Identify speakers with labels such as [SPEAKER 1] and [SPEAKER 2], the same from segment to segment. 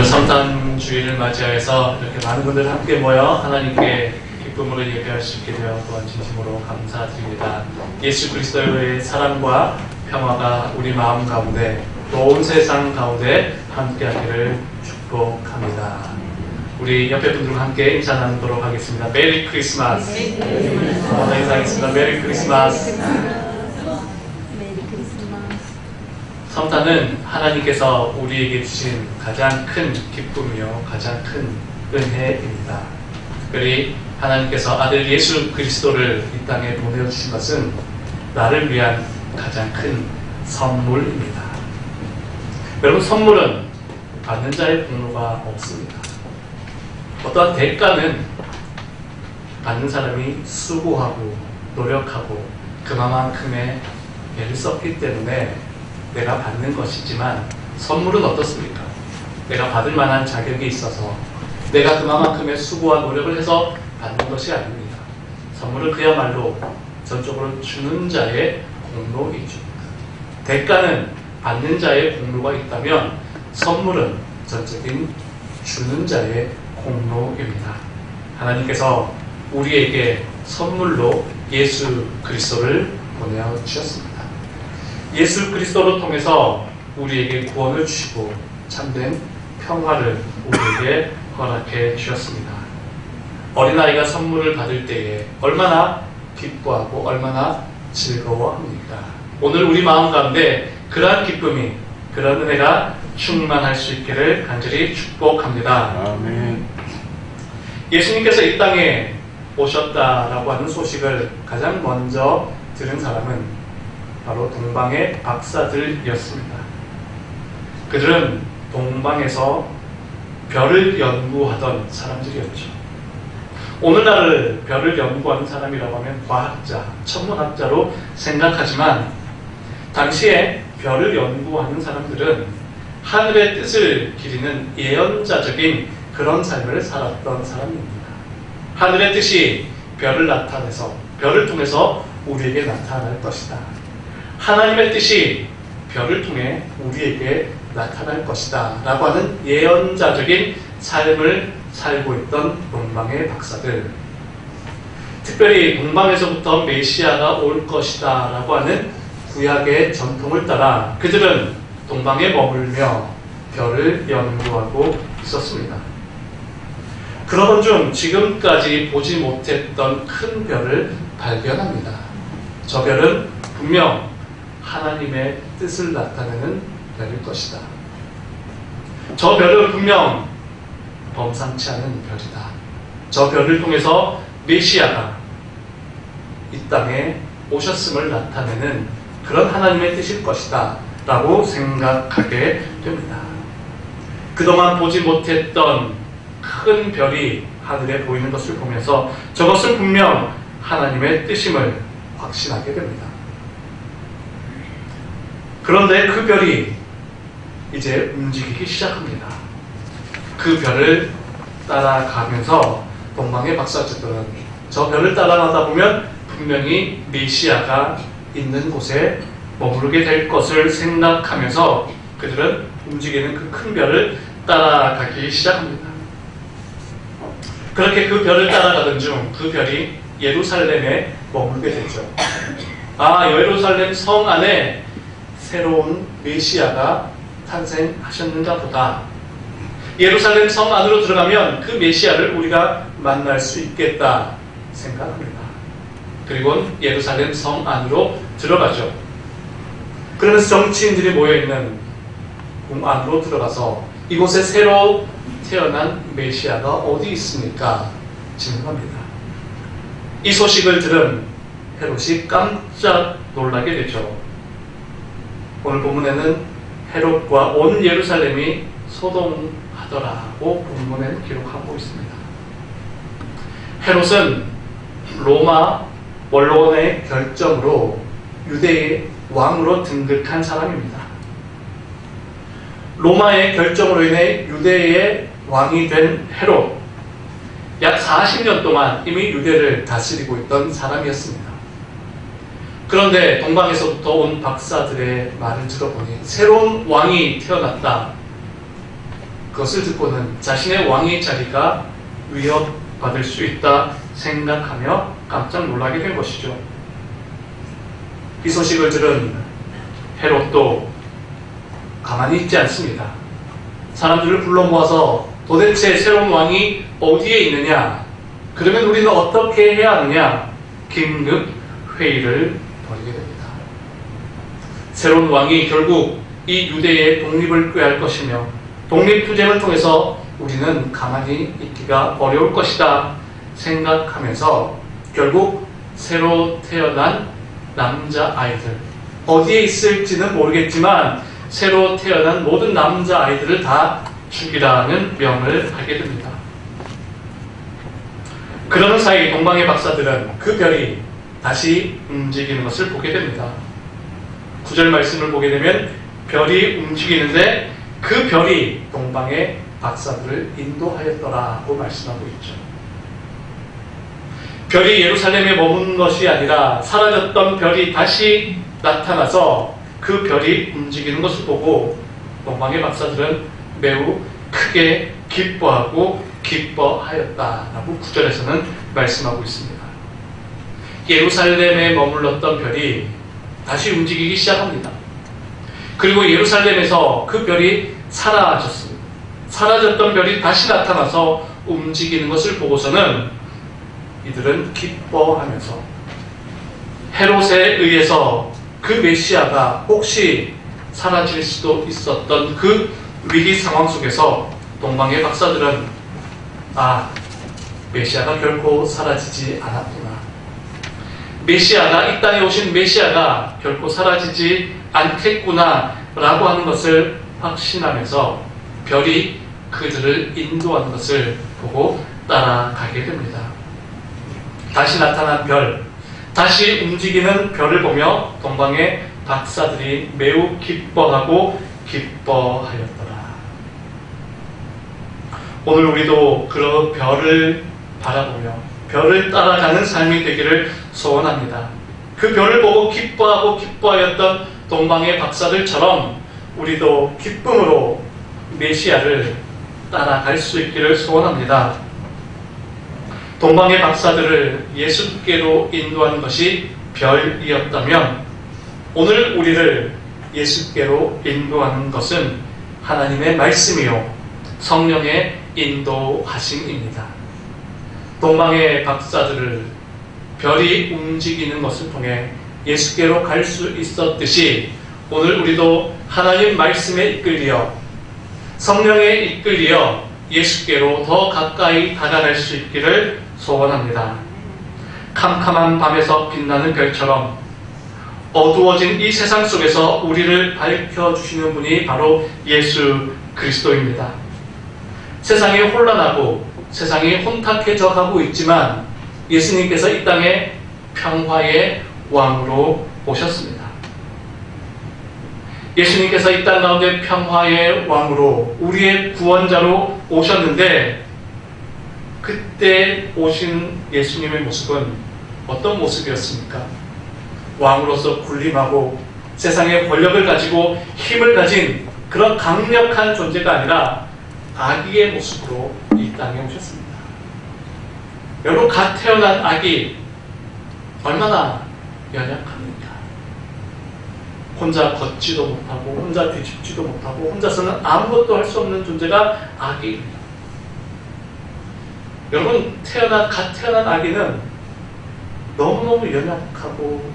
[SPEAKER 1] 오늘 성탄 주일을 맞이해서 이렇게 많은 분들 함께 모여 하나님께 기쁨으로 예배할 수 있게 되어 또한 진심으로 감사드립니다. 예수 그리스도의 사랑과 평화가 우리 마음 가운데 또 온 세상 가운데 함께하기를 축복합니다. 우리 옆에 분들과 함께 인사 나누도록 하겠습니다. 메리 크리스마스. 인사하겠습니다. 메리 크리스마스. 성탄은 하나님께서 우리에게 주신 가장 큰 기쁨이요 가장 큰 은혜입니다. 특별히 하나님께서 아들 예수 그리스도를 이 땅에 보내주신 것은 나를 위한 가장 큰 선물입니다. 여러분, 선물은 받는 자의 공로가 없습니다. 어떠한 대가는 받는 사람이 수고하고 노력하고 그만큼의 애를 썼기 때문에 내가 받는 것이지만, 선물은 어떻습니까? 내가 받을 만한 자격이 있어서 내가 그만큼의 수고와 노력을 해서 받는 것이 아닙니다. 선물은 그야말로 전적으로 주는 자의 공로이죠. 대가는 받는 자의 공로가 있다면, 선물은 전적인 주는 자의 공로입니다. 하나님께서 우리에게 선물로 예수 그리스도를 보내주셨습니다. 예수 그리스도를 통해서 우리에게 구원을 주시고 참된 평화를 우리에게 허락해 주셨습니다. 어린아이가 선물을 받을 때에 얼마나 기뻐하고 얼마나 즐거워합니까? 오늘 우리 마음 가운데 그러한 기쁨이, 그런 은혜가 충만할 수 있기를 간절히 축복합니다.
[SPEAKER 2] 아멘.
[SPEAKER 1] 예수님께서 이 땅에 오셨다라고 하는 소식을 가장 먼저 들은 사람은 바로 동방의 박사들이었습니다. 그들은 동방에서 별을 연구하던 사람들이었죠. 오늘날을 별을 연구하는 사람이라고 하면 과학자, 천문학자로 생각하지만, 당시에 별을 연구하는 사람들은 하늘의 뜻을 기리는 예언자적인 그런 삶을 살았던 사람입니다. 하늘의 뜻이 별을 나타내서, 별을 통해서 우리에게 나타날 것이다. 하나님의 뜻이 별을 통해 우리에게 나타날 것이다 라고 하는 예언자적인 삶을 살고 있던 동방의 박사들, 특별히 동방에서부터 메시아가 올 것이다 라고 하는 구약의 전통을 따라 그들은 동방에 머물며 별을 연구하고 있었습니다. 그러던 중 지금까지 보지 못했던 큰 별을 발견합니다. 저 별은 분명 하나님의 뜻을 나타내는 별일 것이다. 저 별은 분명 범상치 않은 별이다. 저 별을 통해서 메시아가 이 땅에 오셨음을 나타내는 그런 하나님의 뜻일 것이다 라고 생각하게 됩니다. 그동안 보지 못했던 큰 별이 하늘에 보이는 것을 보면서 저것은 분명 하나님의 뜻임을 확신하게 됩니다. 그런데 그 별이 이제 움직이기 시작합니다. 그 별을 따라가면서 동방의 박사들은 저 별을 따라가다 보면 분명히 메시아가 있는 곳에 머무르게 될 것을 생각하면서 그들은 움직이는 그 큰 별을 따라가기 시작합니다. 그렇게 그 별을 따라가던 중 그 별이 예루살렘에 머물게 되죠. 예루살렘 성 안에 새로운 메시아가 탄생하셨는가 보다. 예루살렘 성 안으로 들어가면 그 메시아를 우리가 만날 수 있겠다 생각합니다. 그리고 예루살렘 성 안으로 들어가죠. 그러면서 정치인들이 모여있는 궁 안으로 들어가서 이곳에 새로 태어난 메시아가 어디 있습니까? 질문합니다. 이 소식을 들은 헤롯이 깜짝 놀라게 되죠. 오늘 본문에는 헤롯과 온 예루살렘이 소동하더라고 본문에 기록하고 있습니다. 헤롯은 로마 원로원의 결정으로 유대의 왕으로 등극한 사람입니다. 로마의 결정으로 인해 유대의 왕이 된 헤롯, 약 40년 동안 이미 유대를 다스리고 있던 사람이었습니다. 그런데 동방에서부터 온 박사들의 말을 들어보니 새로운 왕이 태어났다. 그것을 듣고는 자신의 왕의 자리가 위협받을 수 있다 생각하며 깜짝 놀라게 된 것이죠. 이 소식을 들은 헤롯도 가만히 있지 않습니다. 사람들을 불러 모아서 도대체 새로운 왕이 어디에 있느냐, 그러면 우리는 어떻게 해야 하느냐, 긴급 회의를 벌이게 됩니다. 새로운 왕이 결국 이 유대의 독립을 꾀할 것이며 독립투쟁을 통해서 우리는 가만히 있기가 어려울 것이다 생각하면서 결국 새로 태어난 남자아이들, 어디에 있을지는 모르겠지만 새로 태어난 모든 남자아이들을 다 죽이라는 명을 하게 됩니다. 그러는 사이 동방의 박사들은 그 별이 다시 움직이는 것을 보게 됩니다. 9절 말씀을 보게 되면 별이 움직이는데 그 별이 동방의 박사들을 인도하였더라고 말씀하고 있죠. 별이 예루살렘에 머문 것이 아니라 사라졌던 별이 다시 나타나서 그 별이 움직이는 것을 보고 동방의 박사들은 매우 크게 기뻐하고 기뻐하였다라고 9절에서는 말씀하고 있습니다. 예루살렘에 머물렀던 별이 다시 움직이기 시작합니다. 그리고 예루살렘에서 그 별이 사라졌습니다. 사라졌던 별이 다시 나타나서 움직이는 것을 보고서는 이들은 기뻐하면서 헤롯에 의해서 그 메시아가 혹시 사라질 수도 있었던 그 위기 상황 속에서 동방의 박사들은 메시아가 결코 사라지지 않았구나, 메시아가, 이 땅에 오신 메시아가 결코 사라지지 않겠구나 라고 하는 것을 확신하면서 별이 그들을 인도하는 것을 보고 따라가게 됩니다. 다시 나타난 별, 다시 움직이는 별을 보며 동방의 박사들이 매우 기뻐하고 기뻐하였더라. 오늘 우리도 그 별을 바라보며 별을 따라가는 삶이 되기를 소원합니다. 그 별을 보고 기뻐하고 기뻐하였던 동방의 박사들처럼 우리도 기쁨으로 메시아를 따라갈 수 있기를 소원합니다. 동방의 박사들을 예수께로 인도하는 것이 별이었다면 오늘 우리를 예수께로 인도하는 것은 하나님의 말씀이요 성령의 인도하심입니다. 동방의 박사들을 별이 움직이는 것을 통해 예수께로 갈 수 있었듯이 오늘 우리도 하나님 말씀에 이끌려 성령에 이끌려 예수께로 더 가까이 다가갈 수 있기를 소원합니다. 캄캄한 밤에서 빛나는 별처럼 어두워진 이 세상 속에서 우리를 밝혀주시는 분이 바로 예수 그리스도입니다. 세상이 혼란하고 세상이 혼탁해져 가고 있지만 예수님께서 이 땅에 평화의 왕으로 오셨습니다. 예수님께서 이 땅 가운데 평화의 왕으로 우리의 구원자로 오셨는데 그때 오신 예수님의 모습은 어떤 모습이었습니까? 왕으로서 군림하고 세상의 권력을 가지고 힘을 가진 그런 강력한 존재가 아니라 아기의 모습으로 이 땅에 오셨습니다. 여러분, 갓 태어난 아기 얼마나 연약합니까? 혼자 걷지도 못하고 혼자 뒤집지도 못하고 혼자서는 아무것도 할 수 없는 존재가 아기입니다. 여러분, 갓 태어난 아기는 너무너무 연약하고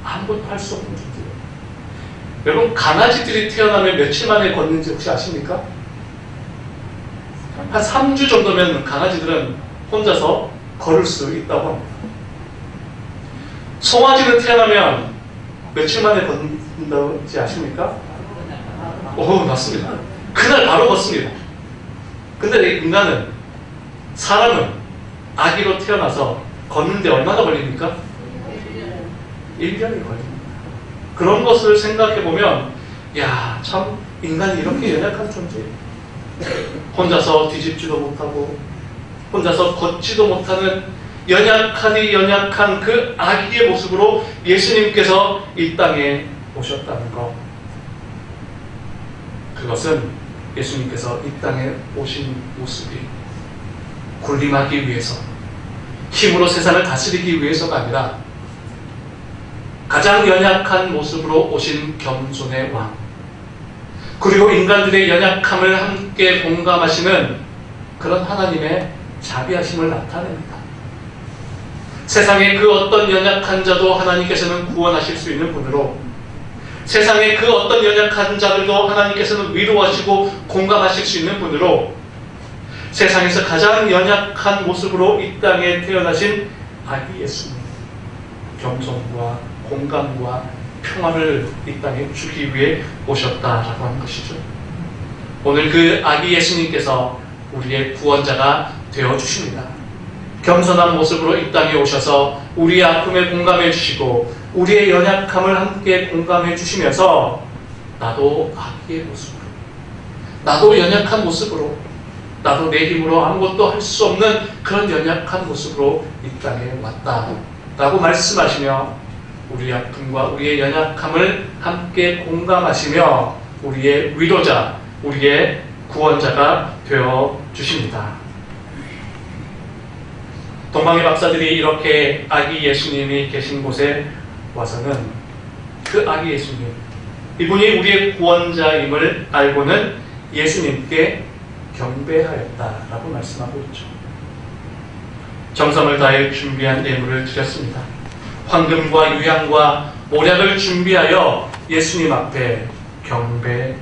[SPEAKER 1] 아무것도 할 수 없는 존재예요. 여러분, 강아지들이 태어나면 며칠 만에 걷는지 혹시 아십니까? 한 3주 정도면 강아지들은 혼자서 걸을 수 있다고 합니다. 송아지는 태어나면 며칠 만에 걷는지 아십니까? 맞습니다. 그날 바로 걷습니다. 근데 인간은, 사람은 아기로 태어나서 걷는데 얼마나 걸립니까? 1년이 걸립니다. 그런 것을 생각해보면 참 인간이 이렇게 연약한 존재예요. 혼자서 뒤집지도 못하고 혼자서 걷지도 못하는 연약하니 연약한 그 아기의 모습으로 예수님께서 이 땅에 오셨다는 것, 그것은 예수님께서 이 땅에 오신 모습이 군림하기 위해서, 힘으로 세상을 다스리기 위해서가 아니라 가장 연약한 모습으로 오신 겸손의 왕, 그리고 인간들의 연약함을 함께 공감하시는 그런 하나님의 자비하심을 나타냅니다. 세상의 그 어떤 연약한 자도 하나님께서는 구원하실 수 있는 분으로, 세상의 그 어떤 연약한 자들도 하나님께서는 위로하시고 공감하실 수 있는 분으로, 세상에서 가장 연약한 모습으로 이 땅에 태어나신 아기 예수님, 겸손과 공감과 평화를 이 땅에 주기 위해 오셨다라고 하는 것이죠. 오늘 그 아기 예수님께서 우리의 구원자가 되어주십니다. 겸손한 모습으로 이 땅에 오셔서 우리의 아픔에 공감해 주시고 우리의 연약함을 함께 공감해 주시면서 나도 아기의 모습으로, 나도 연약한 모습으로, 나도 내 힘으로 아무것도 할 수 없는 그런 연약한 모습으로 이 땅에 왔다라고 말씀하시며 우리의 아픔과 우리의 연약함을 함께 공감하시며 우리의 위로자, 우리의 구원자가 되어 주십니다. 동방의 박사들이 이렇게 아기 예수님이 계신 곳에 와서는 그 아기 예수님, 이분이 우리의 구원자임을 알고는 예수님께 경배하였다라고 말씀하고 있죠. 정성을 다해 준비한 예물을 드렸습니다. 황금과 유향과 모략을 준비하여 예수님 앞에 경배합니다.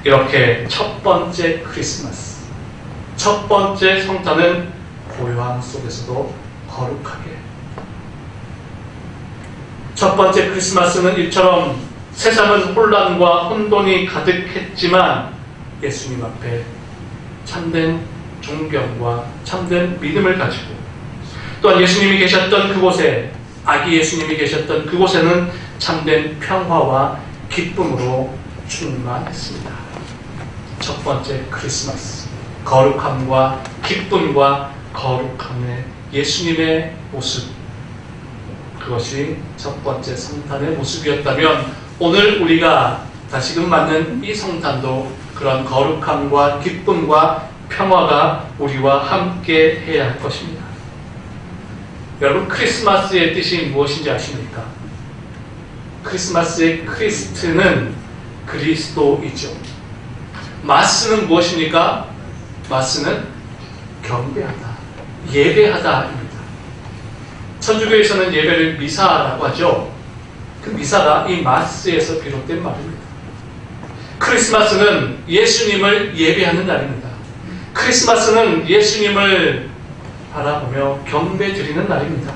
[SPEAKER 1] 이렇게 첫 번째 크리스마스, 첫 번째 성탄은 고요함 속에서도 거룩하게, 첫 번째 크리스마스는 이처럼 세상은 혼란과 혼돈이 가득했지만 예수님 앞에 참된 존경과 참된 믿음을 가지고, 또한 예수님이 계셨던 그곳에, 아기 예수님이 계셨던 그곳에는 참된 평화와 기쁨으로 충만했습니다. 첫 번째 크리스마스, 거룩함과 기쁨과 거룩함의 예수님의 모습, 그것이 첫 번째 성탄의 모습이었다면 오늘 우리가 다시금 맞는 이 성탄도 그런 거룩함과 기쁨과 평화가 우리와 함께 해야 할 것입니다. 여러분, 크리스마스의 뜻이 무엇인지 아십니까? 크리스마스의 크리스트는 그리스도이죠. 마스는 무엇입니까? 마스는 경배하다, 예배하다입니다. 천주교에서는 예배를 미사라고 하죠. 그 미사가 이 마스에서 비롯된 말입니다. 크리스마스는 예수님을 예배하는 날입니다. 크리스마스는 예수님을 바라보며 경배 드리는 날입니다.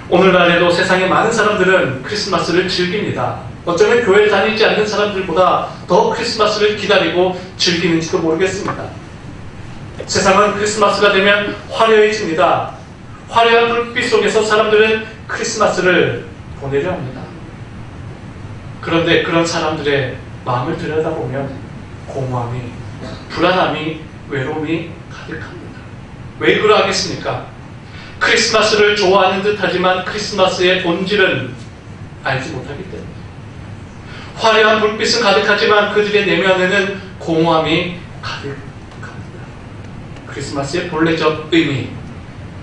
[SPEAKER 1] 오늘날에도 세상의 많은 사람들은 크리스마스를 즐깁니다. 어쩌면 교회를 다니지 않는 사람들보다 더 크리스마스를 기다리고 즐기는지도 모르겠습니다. 세상은 크리스마스가 되면 화려해집니다. 화려한 불빛 속에서 사람들은 크리스마스를 보내려 합니다. 그런데 그런 사람들의 마음을 들여다보면 공허함이, 불안함이, 외로움이 가득합니다. 왜 그러하겠습니까? 크리스마스를 좋아하는 듯 하지만 크리스마스의 본질은 알지 못하기 때문에, 화려한 불빛은 가득하지만 그들의 내면에는 공허함이 가득합니다. 크리스마스의 본래적 의미,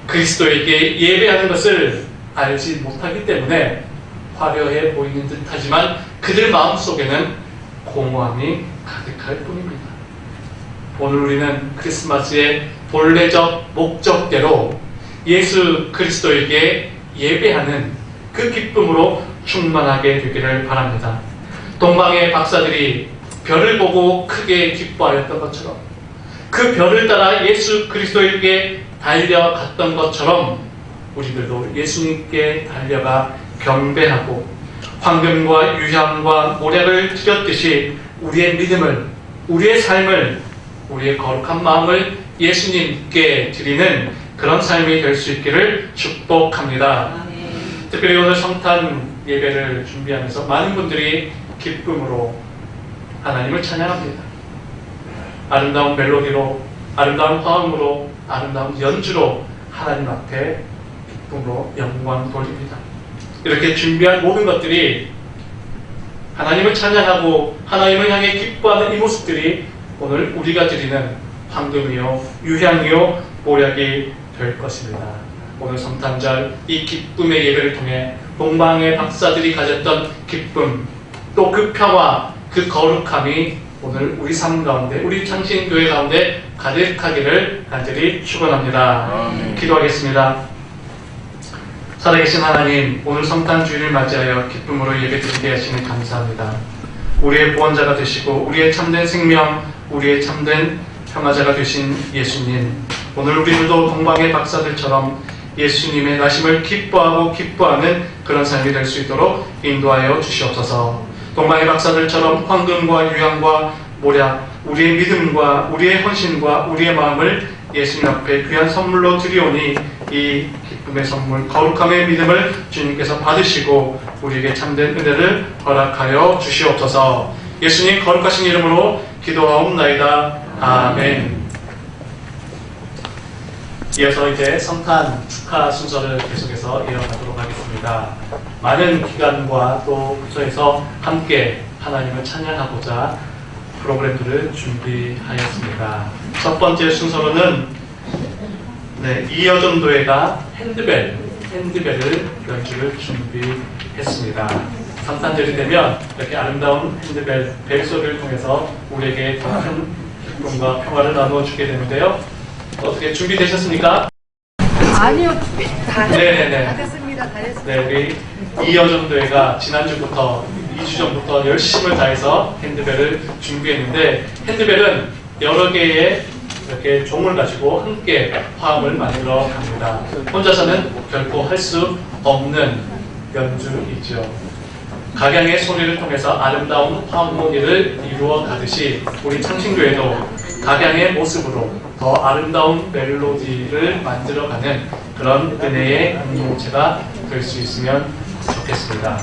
[SPEAKER 1] 그리스도에게 예배하는 것을 알지 못하기 때문에 화려해 보이는 듯 하지만 그들 마음속에는 공허함이 가득할 뿐입니다. 오늘 우리는 크리스마스의 본래적 목적대로 예수 그리스도에게 예배하는 그 기쁨으로 충만하게 되기를 바랍니다. 동방의 박사들이 별을 보고 크게 기뻐하였던 것처럼, 그 별을 따라 예수 그리스도에게 달려갔던 것처럼 우리들도 예수님께 달려가 경배하고 황금과 유향과 모략을 드렸듯이 우리의 믿음을, 우리의 삶을, 우리의 거룩한 마음을 예수님께 드리는 그런 삶이 될 수 있기를 축복합니다. 특별히 오늘 성탄 예배를 준비하면서 많은 분들이 기쁨으로 하나님을 찬양합니다. 아름다운 멜로디로, 아름다운 화음으로, 아름다운 연주로 하나님 앞에 기쁨으로 영광 돌립니다. 이렇게 준비한 모든 것들이 하나님을 찬양하고 하나님을 향해 기뻐하는 이 모습들이 오늘 우리가 드리는 황금이요 유향이요 모략이 될 것입니다. 오늘 성탄절 이 기쁨의 예배를 통해 동방의 박사들이 가졌던 기쁨, 또 그 평화, 그 거룩함이 오늘 우리 삶 가운데, 우리 창신교회 가운데 가득하기를 간절히 축원합니다. 기도하겠습니다. 살아계신 하나님, 오늘 성탄주일을 맞이하여 기쁨으로 예배드리게 하시니 감사합니다. 우리의 구원자가 되시고 우리의 참된 생명, 우리의 참된 평화자가 되신 예수님, 오늘 우리들도 동방의 박사들처럼 예수님의 나심을 기뻐하고 기뻐하는 그런 삶이 될 수 있도록 인도하여 주시옵소서. 동방의 박사들처럼 황금과 유향과 모략, 우리의 믿음과 우리의 헌신과 우리의 마음을 예수님 앞에 귀한 선물로 드리오니 이 기쁨의 선물, 거룩함의 믿음을 주님께서 받으시고 우리에게 참된 은혜를 허락하여 주시옵소서. 예수님 거룩하신 이름으로 기도하옵나이다. 아멘. 이어서 이제 성탄 축하 순서를 계속해서 이어가도록 하겠습니다. 많은 기관과 또 부처에서 함께 하나님을 찬양하고자 프로그램들을 준비하였습니다. 첫 번째 순서로는 이여전도회가 핸드벨을 연주를 준비했습니다. 성탄절이 되면 이렇게 아름다운 핸드벨, 벨소리를 통해서 우리에게 더 큰 기쁨과 평화를 나누어 주게 되는데요. 어떻게 준비되셨습니까?
[SPEAKER 2] 아니요, 다
[SPEAKER 1] 네네네.
[SPEAKER 2] 됐습니다. 다 했습니다.
[SPEAKER 1] 네, 우리 이여전도회가 지난주부터 2주 전부터 열심을 다해서 핸드벨을 준비했는데, 핸드벨은 여러 개의 이렇게 종을 가지고 함께 화음을 만들어 갑니다. 혼자서는 결코 할 수 없는 연주이죠. 각양의 소리를 통해서 아름다운 화음무늬를 이루어 가듯이 우리 창신교회도 각양의 모습으로 더 아름다운 멜로디를 만들어가는 그런 은혜의 공동체가 될 수 있으면 좋겠습니다.